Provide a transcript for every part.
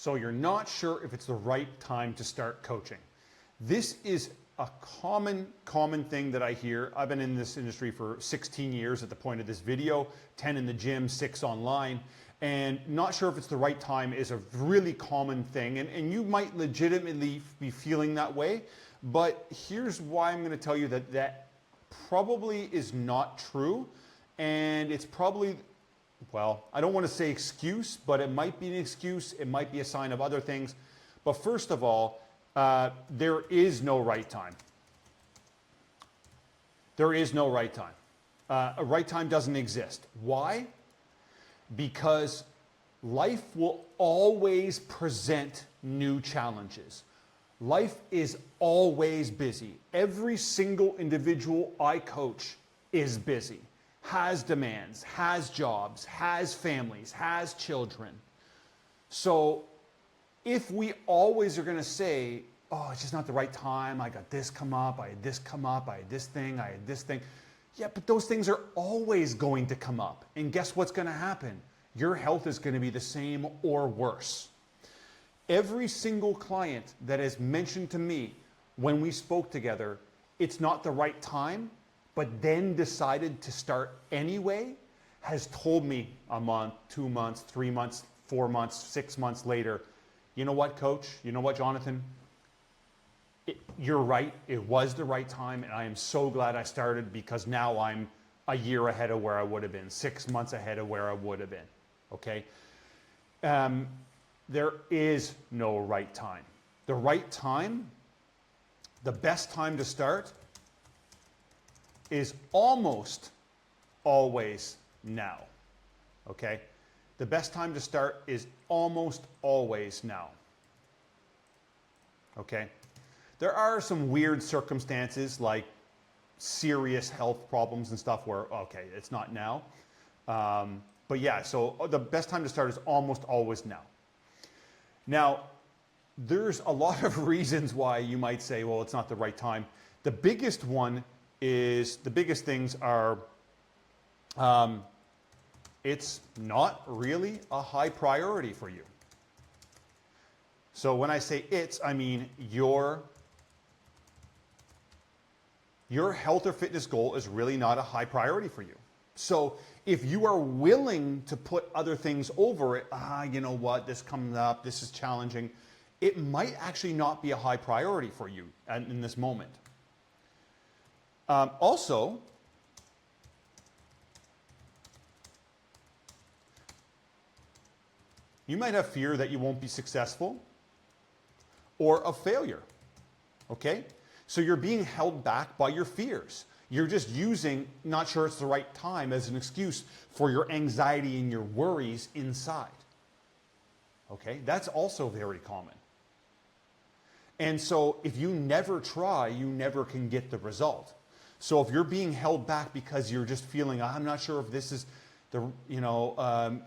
So you're not sure if it's the right time to start coaching. This is a common thing that I hear. I've been in this industry for 16 years at the point of this video, 10 in the gym, 6 online, and not sure if it's the right time is a really common thing. And you might legitimately be feeling that way, but here's why I'm gonna tell you that that probably is not true. And it's probably, well, I don't want to say excuse, but it might be an excuse. It might be a sign of other things. But first of all, there is no right time. There is no right time. A right time doesn't exist. Why? Because life will always present new challenges. Life is always busy. Every single individual I coach is busy, has demands, has jobs, has families, has children. So if we always are going to say, oh, it's just not the right time, I got this come up, I had this come up, I had this thing, I had this thing. Yeah, but those things are always going to come up. And guess what's going to happen? Your health is going to be the same or worse. Every single client that has mentioned to me when we spoke together, it's not the right time, but then decided to start anyway, has told me a month, 2 months, 3 months, 4 months, 6 months later, you know what, coach? You know what, Jonathan? You're right. It was the right time, and I am so glad I started because now I'm a year ahead of where I would have been, 6 months ahead of where I would have been, okay? There is no right time. The right time, the best time to start is almost always now, okay? The best time to start is almost always now, okay? There are some weird circumstances like serious health problems and stuff where, okay, it's not now. But yeah, so the best time to start is almost always now. Now, there's a lot of reasons why you might say, well, it's not the right time. The biggest one is, the biggest things are, it's not really a high priority for you. So when I say it's, I mean your health or fitness goal is really not a high priority for you. So if you are willing to put other things over it, you know what, this comes up, this is challenging, it might actually not be a high priority for you in this moment. Also, you might have fear that you won't be successful or of failure, okay? So you're being held back by your fears. You're just using, not sure it's the right time, as an excuse for your anxiety and your worries inside, okay? That's also very common. And so if you never try, you never can get the result. So if you're being held back because you're just feeling, I'm not sure if this is the,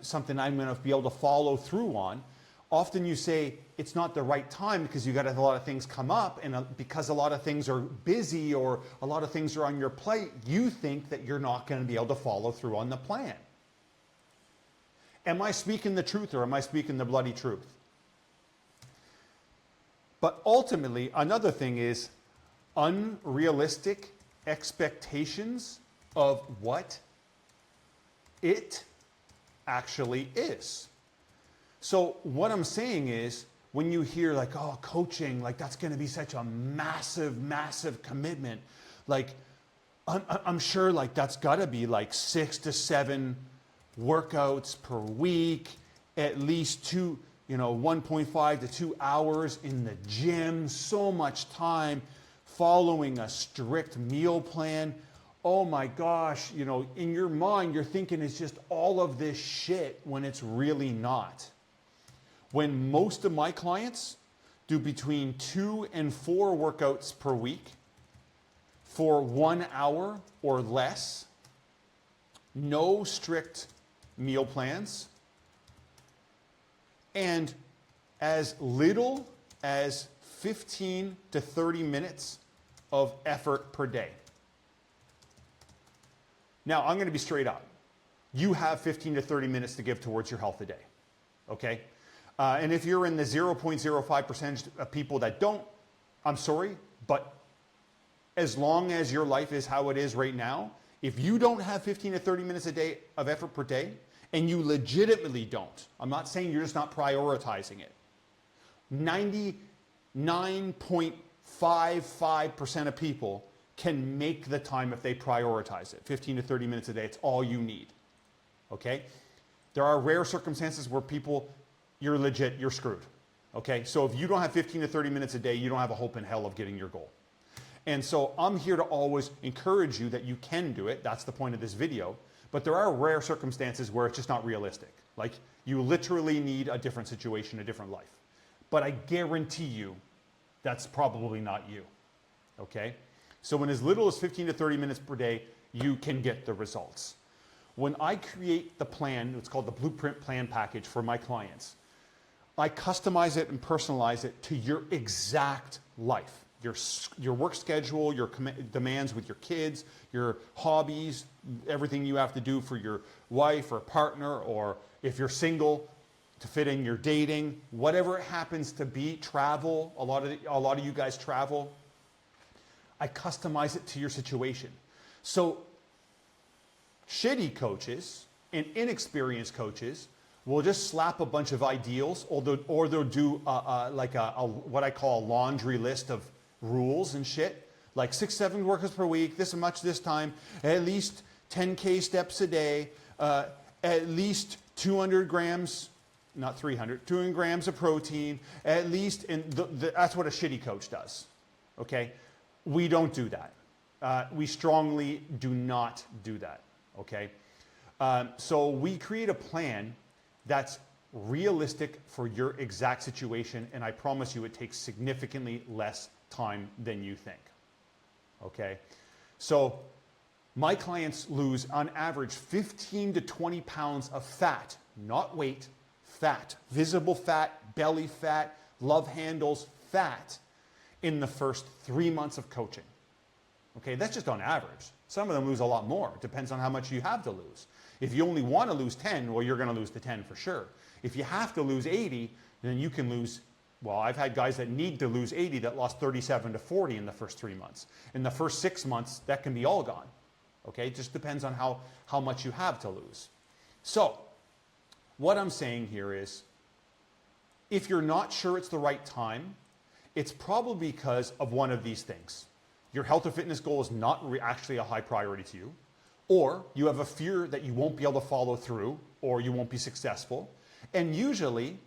something I'm going to be able to follow through on, often you say it's not the right time because you got a lot of things come up, and because a lot of things are busy or a lot of things are on your plate, you think that you're not going to be able to follow through on the plan. Am I speaking the truth or am I speaking the bloody truth? But ultimately, another thing is unrealistic expectations of what it actually is. So what I'm saying is, when you hear like, oh, coaching, like that's going to be such a massive, massive commitment, like I'm sure like that's got to be like 6 to 7 workouts per week, at least 1.5 to 2 hours in the gym, so much time following a strict meal plan. Oh my gosh, in your mind, you're thinking it's just all of this shit when it's really not. When most of my clients do between 2 and 4 workouts per week for 1 hour or less, no strict meal plans, and as little as 15 to 30 minutes of effort per day. Now, I'm going to be straight up. You have 15 to 30 minutes to give towards your health a day, okay? And if you're in the 0.05% of people that don't, I'm sorry, but as long as your life is how it is right now, if you don't have 15 to 30 minutes a day of effort per day, and you legitimately don't, I'm not saying you're just not prioritizing it, 99.55% of people can make the time if they prioritize it. 15 to 30 minutes a day, it's all you need, okay? There are rare circumstances where people, you're legit, you're screwed, okay? So if you don't have 15 to 30 minutes a day, you don't have a hope in hell of getting your goal. And so I'm here to always encourage you that you can do it. That's the point of this video. But there are rare circumstances where it's just not realistic. Like you literally need a different situation, a different life. But I guarantee you that's probably not you, okay? So in as little as 15 to 30 minutes per day, you can get the results. When I create the plan, it's called the Blueprint Plan Package for my clients, I customize it and personalize it to your exact life. Your work schedule, your demands with your kids, your hobbies, everything you have to do for your wife or partner, or if you're single, to fit in your dating, whatever it happens to be, travel, a lot of you guys travel. I customize it to your situation. So shitty coaches and inexperienced coaches will just slap a bunch of ideals, or they'll do what I call a laundry list of rules and shit, like 6-7 workouts per week, this much this time, at least 10K steps a day, at least 200 grams, not 300, 200 grams of protein, at least, and that's what a shitty coach does, okay? We don't do that. We strongly do not do that, okay? So we create a plan that's realistic for your exact situation, and I promise you it takes significantly less time than you think, okay? So my clients lose on average 15 to 20 pounds of fat, not weight, fat, visible fat, belly fat, love handles, fat in the first 3 months of coaching, okay? That's just on average. Some of them lose a lot more. It depends on how much you have to lose. If you only want to lose 10, well, you're going to lose the 10 for sure. If you have to lose 80, then you can lose, well, I've had guys that need to lose 80 that lost 37 to 40 in the first 3 months. In the first 6 months, that can be all gone, okay? It just depends on how much you have to lose. So what I'm saying here is, if you're not sure it's the right time, it's probably because of one of these things. Your health or fitness goal is not actually a high priority to you, or you have a fear that you won't be able to follow through, or you won't be successful. And usually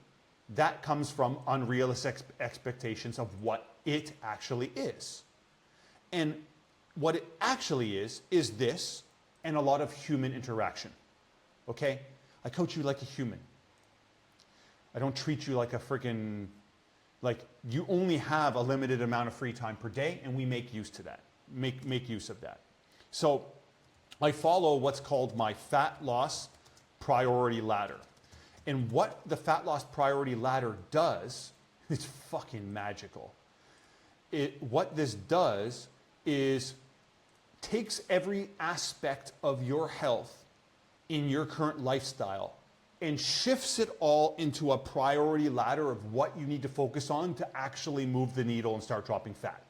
that comes from unrealistic expectations of what it actually is. And what it actually is this and a lot of human interaction, okay? I coach you like a human. I don't treat you like a freaking, like you only have a limited amount of free time per day, and we make use to that, make use of that. So I follow what's called my fat loss priority ladder. And what the fat loss priority ladder does, it's fucking magical. What this does is takes every aspect of your health in your current lifestyle and shifts it all into a priority ladder of what you need to focus on to actually move the needle and start dropping fat.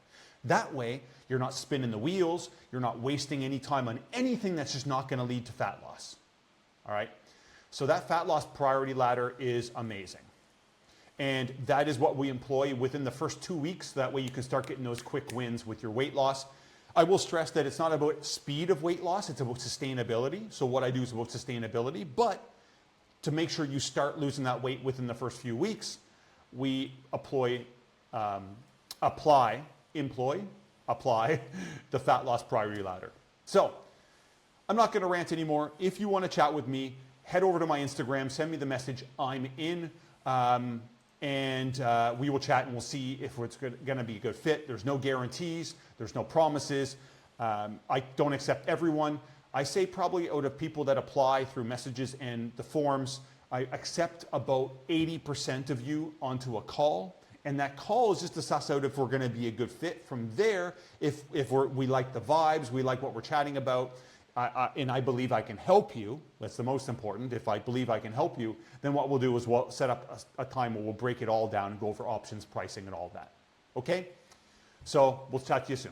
That way, you're not spinning the wheels, you're not wasting any time on anything that's just not gonna lead to fat loss, all right? So that fat loss priority ladder is amazing. And that is what we employ within the first 2 weeks. That way you can start getting those quick wins with your weight loss. I will stress that it's not about speed of weight loss, it's about sustainability. So what I do is about sustainability, but to make sure you start losing that weight within the first few weeks, we apply the fat loss priority ladder. So I'm not gonna rant anymore. If you wanna chat with me, head over to my Instagram, send me the message, I'm in, and we will chat and we'll see if it's gonna be a good fit. There's no guarantees, there's no promises. I don't accept everyone. I say probably out of people that apply through messages and the forums, I accept about 80% of you onto a call. And that call is just to suss out if we're gonna be a good fit. From there, if we like the vibes, we like what we're chatting about, and I believe I can help you, that's the most important. If I believe I can help you, then what we'll do is we'll set up a time where we'll break it all down and go over options, pricing, and all that. Okay? So we'll chat to you soon.